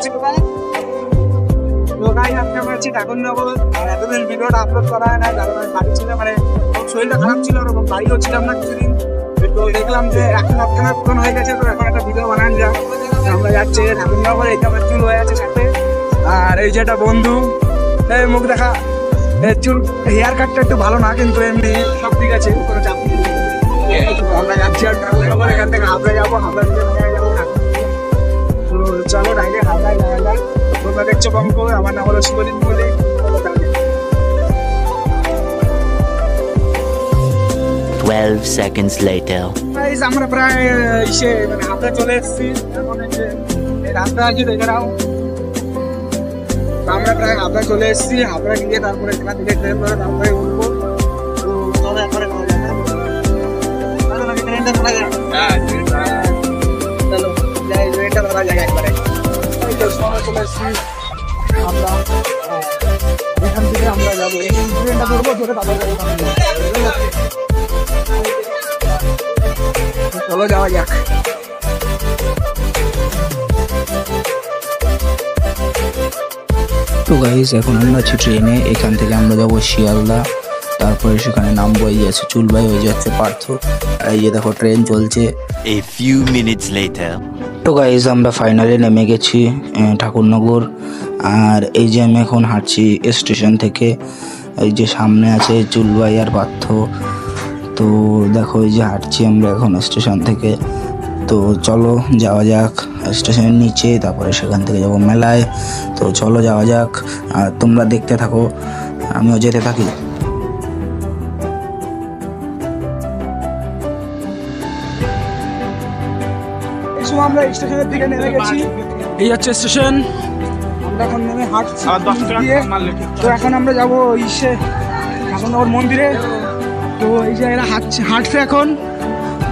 তো গাইস আজকে আমরা আছি ঠাকুরনগর। আর এতদিন ভিডিওটা আপলোড করা হয় না, কারণ বাড়ি ছিল, মানে শরীরটা খারাপ ছিল, ওরকম বাড়িও ছিলাম না কিছুদিন। তো দেখলাম যে এখন আপনার পূরণ হয়ে গেছে, তো এখন একটা ভিডিও বানান যা। আমরা যাচ্ছি ঠাকুরনগর, এই আমার চুল হয়ে আছে সাথে। আর এই যে একটা বন্ধু, এই মুখ দেখা, এই চুল হেয়ার কাটটা একটু ভালো না, কিন্তু এমনি সব ঠিক আছে, কোনো চাপ নেই। আমরা যাচ্ছি আর ঠাকুরনগর, এখান থেকে হাবড়া যাবো, হাবড়া থেকে যাবো ঠাকুর। তো চলো ডাইরেক্ট হাবড়ায় যাওয়া যাক। তোমরা দেখছো বঙ্গ, আমার নাম হলো শিবলিন বলে। seconds later. আমরা প্রায় মানে হাবড়া চলে এসেছি। এখন এই রাস্তা আছে দেখে নাও। আমরা প্রায় হাবড়া চলে এসেছি। হাবড়া গিয়ে তারপরে এখান থেকে ট্রেন ধরে তারপরে উঠবো। তো চলো একবারে ট্রেনটা ধরা যায়। চলো যাই, ট্রেনটা ধরা যায় একবারে। চলে এসেছি হাবড়া, এখান থেকে আমরা যাবো। এই ট্রেনটা ধরবো, ধরে তারপরে চলো যাওয়া যাক। তো গাইস এখন আমরা আছি ট্রেনে, এখান থেকে আমরা যাবো শিয়ালদা, তারপরে সেখানে নামবো। এই আছে চুলভাই, ওই যাচ্ছে পার্থ, আর এই যে দেখো ট্রেন চলছে। A few minutes later. তো গাইস আমরা ফাইনালি নেমে গেছি ঠাকুরনগর। আর এই যে আমি এখন হাঁটছি স্টেশন থেকে, এই যে সামনে আছে চুলভাই আর পার্থ। তো দেখো এই যে হাঁটছি আমরা এখন স্টেশন থেকে। তো চলো যাওয়া যাক স্টেশনের নিচে, তারপরে সেখান থেকে যাবো মেলায়। তো চলো যাওয়া যাক, আর তোমরা দেখতে থাকো, আমিও যেতে থাকি। এই সময় আমরা স্টেশনের দিকে নেমে গেছি। এই হচ্ছে স্টেশন, আমরা এখন নেমে হাঁটছি দিয়ে। তো এখন আমরা যাবো ঠাকুরনগর মন্দিরে। তো এই যে এরা হাঁটছে এখন,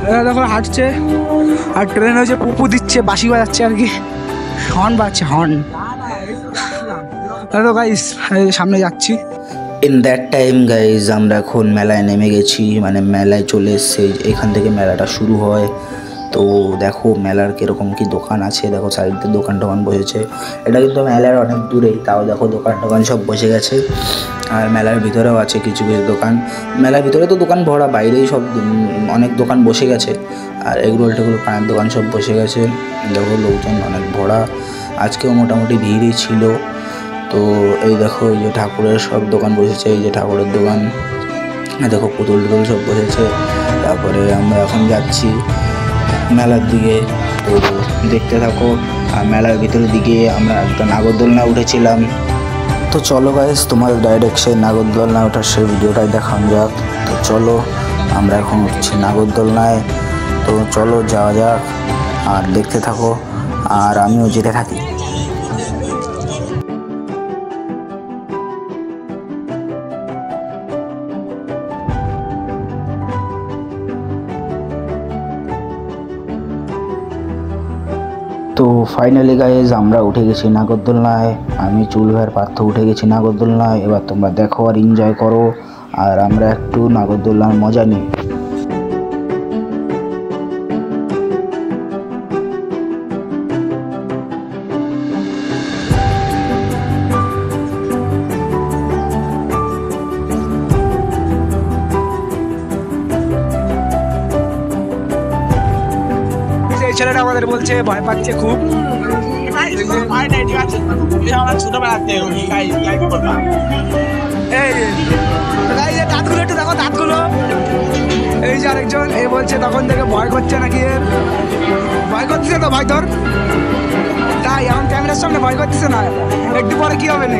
এরা দেখো হাঁটছে। আর ট্রেনে যে পুপু দিচ্ছে, বাঁশি বাজাচ্ছে আর কি, হর্ন বাজছে, হর্ন। তো গাইস সামনে যাচ্ছি। ইন দ্যাট টাইম গাইজ আমরা এখন মেলায় নেমে গেছি, মানে মেলায় চলে এসছে। এখান থেকে মেলাটা শুরু হয়। তো দেখো মেলার কীরকম কী দোকান আছে, দেখো সাইডে দোকান টোকান বসেছে। এটা কিন্তু মেলার অনেক দূরেই, তাও দেখো দোকান টোকান সব বসে গেছে। আর মেলার ভিতরেও আছে কিছু কিছু দোকান। মেলার ভিতরে তো দোকান ভরা, বাইরেই সব অনেক দোকান বসে গেছে। আর এগরোল টেগরোল পানের দোকান সব বসে গেছে। দেখো লোকজন অনেক ভরা, আজকেও মোটামুটি ভিড়ই ছিল। তো এই দেখো এই যে ঠাকুরের সব দোকান বসেছে, এই যে ঠাকুরের দোকান, দেখো পুতুল টুতুল সব বসেছে। তারপরে আমরা এখন যাচ্ছি মেলার দিকে, তো দেখতে থাকো। আর মেলার ভিতরের দিকে আমরা একটা নাগরদোলনা উঠেছিলাম। তো চলো গাইস তোমার ডাইরেক্ট সেই নাগরদোলনা ওঠার সেই ভিডিওটাই দেখানো যাক। তো চলো আমরা এখন উঠছি নাগরদোলনায়। তো চলো যাওয়া যাক, আর দেখতে থাকো, আর আমিও যেতে থাকি। তো ফাইনালি গাইজ আমরা উঠে গেছি নাগরদোলনায়। আমি চুলভাইয়ের পার্থ উঠে গেছি নাগরদোলনায়। এবার তোমরা দেখো আর এনজয় করো, আর আমরা একটু নাগরদোলনার মজা নিই। ছেলেটা আমাদের বলছে ভয় পাচ্ছে খুব। দাঁতগুলো একটু দেখো, দাঁতগুলো। এই যে আরেকজন এ বলছে তখন থেকে ভয় করছে নাকি, এর ভয় করতেছে তো ভাই তোর? তাই এখন ক্যামেরার সামনে ভয় করতেছে না, একটু পরে কি হবে না?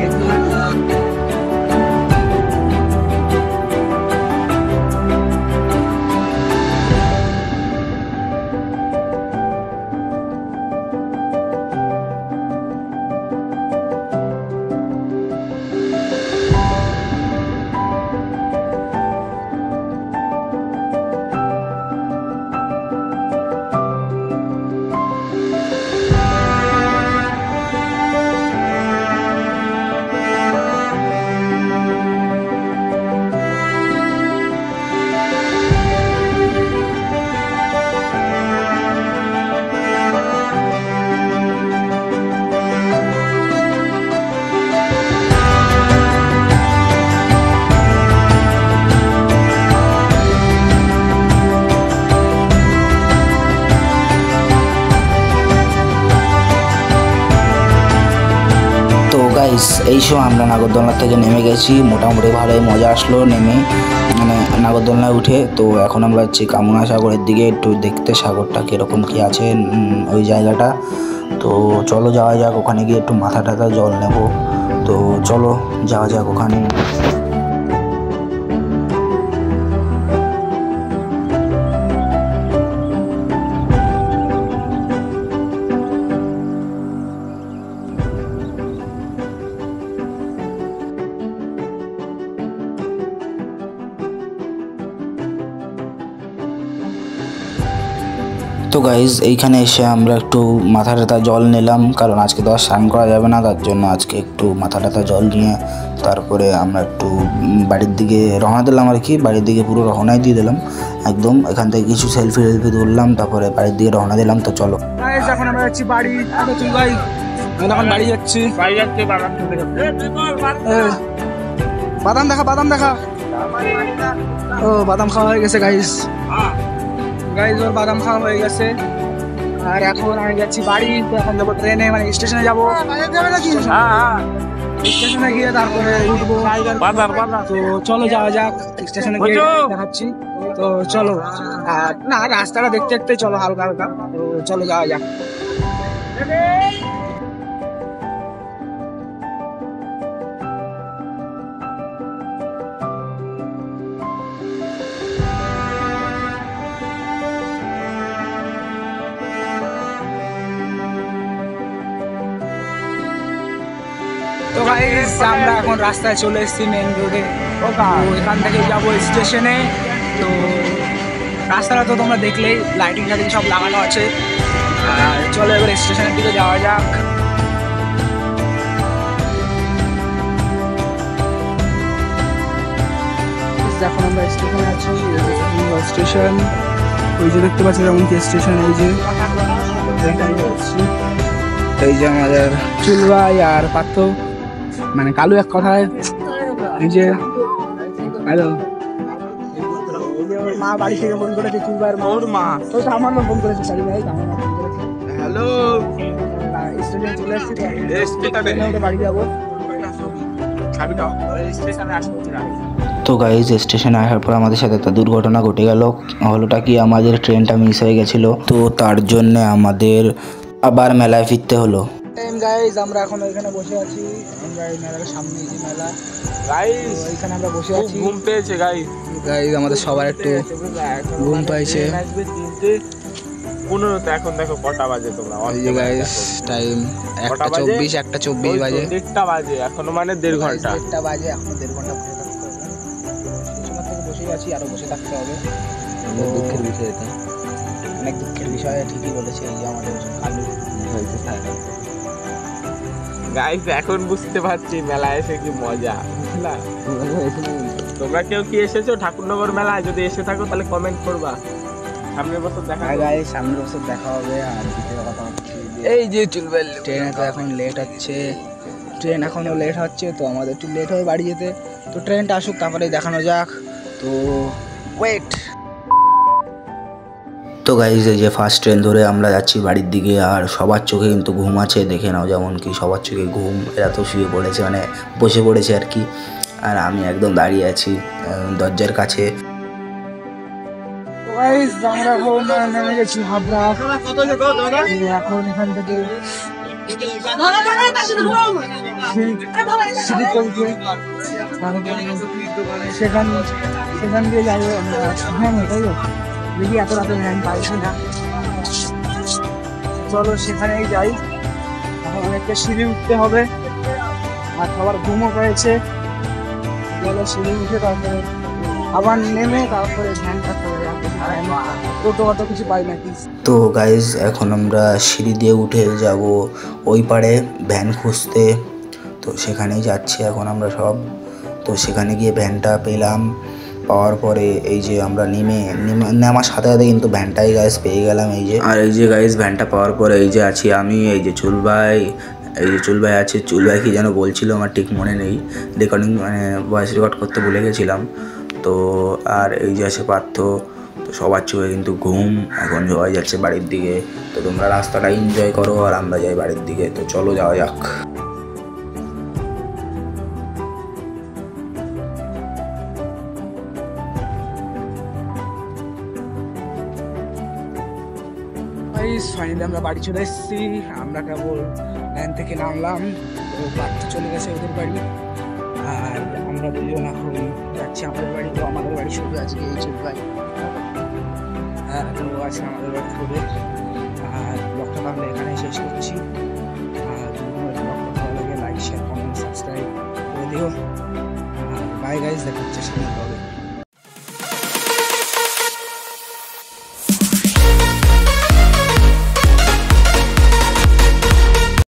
গাইস এই সময় আমরা নাগরদোলনা থেকে নেমে গেছি, মোটামুটি ভালোই মজা আসলো নেমে, মানে নাগরদোলনায় উঠে। তো এখন আমরা যাচ্ছি কামনা সাগরের দিকে, একটু দেখতে সাগরটা কীরকম কী আছে ওই জায়গাটা। তো চলো যাওয়া যাক, ওখানে গিয়ে একটু মাথা টাথা জল নেব। তো চলো যাওয়া যাক ওখানে। তো গাইজ এইখানে এসে আমরা একটু মাথা টাথা জল নিলাম, কারণ আজকে তো আর স্নান করা যাবে না, তার জন্য আজকে একটু মাথা টাথা জল নিয়ে তারপরে আমরা একটু বাড়ির দিকে রওনা দিলাম আর কি। বাড়ির দিকে পুরো রওনাই দিয়ে দিলাম একদম। এখান থেকে কিছু সেলফি তুললাম, তারপরে বাড়ির দিকে রওনা দিলাম। তো চলো গাইস এখন আমরা যাচ্ছি বাড়ি। তুই ভাই এখন বাড়ি যাচ্ছি। বাদাম দেখা, বাদাম দেখা। ও বাদাম খাওয়া হয়ে গেছে গাইস। গাইস ওর বাদাম খাওয়া হয়ে গেছে, আর এখন আমি যাচ্ছি বাড়ি। তো এখন যাবো ট্রেনে, মানে স্টেশনে যাবো। স্টেশনে গিয়ে তারপরে উঠবো। তো চলো যাওয়া যাক, স্টেশনে গিয়ে দেখাচ্ছি। তো চলো, না রাস্তাটা দেখতে দেখতে চলো হালকা হালকা। তো চলো যাওয়া যাক। তো গাইস আমরা এখন রাস্তায় চলে এসেছি, মেন রোডে। তো এখান থেকে যাবো স্টেশনে। তো রাস্তাটা তো তোমরা দেখলেই, লাইটিং টাইটিং সব লাগানো আছে। আর চলো এবার স্টেশনের দিকে যাওয়া যাক। এখন আমরা স্টেশনে আছি, স্টেশন ওই যে দেখতে পাচ্ছি, যেমন কি স্টেশন এই যে এই যে আমাদের চুলভাই আর পার্থ, মানে কালু এক কথায়। এই যে হ্যালো, মা বাড়ি থেকে ফোন করেছে, চুলভাইয়ের মা। তো আমার মা ফোন করেছে, সারি ভাই আমার মা ফোন করেছে। হ্যালো, স্টেশনে চলে এসেছি, বাড়ি যাবো। তো গাইজ স্টেশনে আসার পর আমাদের সাথে একটা দুর্ঘটনা ঘটে গেল। হলোটা কি, আমাদের ট্রেনটা মিস হয়ে গেছিলো, তো তার জন্য আমাদের আবার মেলায় ফিরতে হলো। গাইজ আমরা এখন এখানে বসে আছি, আমরা এই মেলার সামনে, যে মেলা গাইজ এখানে আমরা বসে আছি। ঘুম পেয়েছে গাইজ, আমাদের সবার একটু ঘুম পাইছে। 15 এখন দেখো কটা বাজে তোমরা? এই যে গাইস টাইম 1:24, 1:24 বাজে, 1:30 বাজে, এখনো মানে 1.5 ঘন্টা। 1:30 বাজে, এখনো 1.5 ঘন্টা বসে থাকতে হবে। স্টেশন থেকে বসেই আছি, আরো বসে থাকতে হবে। দুঃখের বিষয় এটা, অনেক দুঃখের বিষয়, ঠিকই বলেছে। এই যে আমাদের কালু গাইস এখন বুঝতে পারছি মেলায় এসে কি মজা, বুঝলা? তোমরা কেউ কি এসেছো ঠাকুরনগর মেলায়? যদি এসে থাকো তাহলে কমেন্ট করবা, সামনের বছর দেখা হবে। গাইস সামনের বছর দেখা হবে। আর দ্বিতীয় কথা হচ্ছে এই যে চুলবেল ট্রেনে তো এখন লেট হচ্ছে, ট্রেন এখনো লেট হচ্ছে, তো আমাদের একটু লেট হবে বাড়ি যেতে। তো ট্রেনটা আসুক তারপরে দেখানো যাক। তো ওয়েট। তো গাইজ এই যে ফার্স্ট ট্রেন ধরে আমরা যাচ্ছি বাড়ির দিকে, আর সবার চোখে কিন্তু ঘুম আছে, দেখে নাও যেমন কি সবার চোখে ঘুম। এরা তো শুয়ে পড়েছে, মানে বসে পড়েছে আর কি, আর আমি একদম দাঁড়িয়ে আছি দরজার কাছে। আমরা এখন নেমে গেছি হাবড়া। এখন এখান থেকে সেখান দিয়ে যাবো আমরা। হ্যাঁ তাই তো, দেখি এত রাতে ভ্যান পাইছি না। চলো সেখানেই যাই। এখন অনেকটা সিঁড়ি উঠতে হবে, আর সবার ঘুমও পেয়েছে। চলো সিঁড়ি উঠে তারপরে আবার নেমে তারপরে ভ্যানটা চলে যাবো। টোটো অত কিছু পাই নাকি। তো গাইজ এখন আমরা সিঁড়ি দিয়ে উঠে যাব ওই পারে ভ্যান খুঁজতে। তো সেখানেই যাচ্ছি এখন আমরা সব। তো সেখানে গিয়ে ভ্যানটা পেলাম, পাওয়ার পরে এই যে আমরা নেমার সাথে সাথে কিন্তু ভ্যানটাই গাইজ পেয়ে গেলাম। এই যে, আর এই যে গাইজ ভ্যানটা পাওয়ার পরে এই যে আছি আমি, এই যে চুলভাই, এই যে চুলভাই আছে। চুলভাই কি যেন বলছিল আমার ঠিক মনে নেই, রেকর্ডিং মানে ভয়েস রেকর্ড করতে ভুলে গেছিলাম। তো আর এই যে আছে পার্থ। তো সবার চোখে কিন্তু ঘুম, এখন যাওয়া যাচ্ছে বাড়ির দিকে। তো তোমরা রাস্তাটা এনজয় করো আর আমরা যাই বাড়ির দিকে। তো চলো যাওয়া যাক। গাইস ফাইনালি আমরা বাড়ি চলে এসেছি। আমরা কেবল ভ্যান থেকে নামলাম, তো বাড়িতে চলে গেছে ওদের বাড়ি, আর আমরা দুজন এখন যাচ্ছি আমাদের বাড়ি। তো আমাদের বাড়ি শুধু আজকে এই চোখ ভাই, তো আছে আমাদের বাড়ি ঘুরে। আর ব্লগটা তাহলে এখানে শেষ করছি। আর ব্লগটা ভালো লাগে লাইক শেয়ার কমেন্ট সাবস্ক্রাইব করে দিও। বাই গাইস, দেখা হচ্ছে সামনে ব্লগে।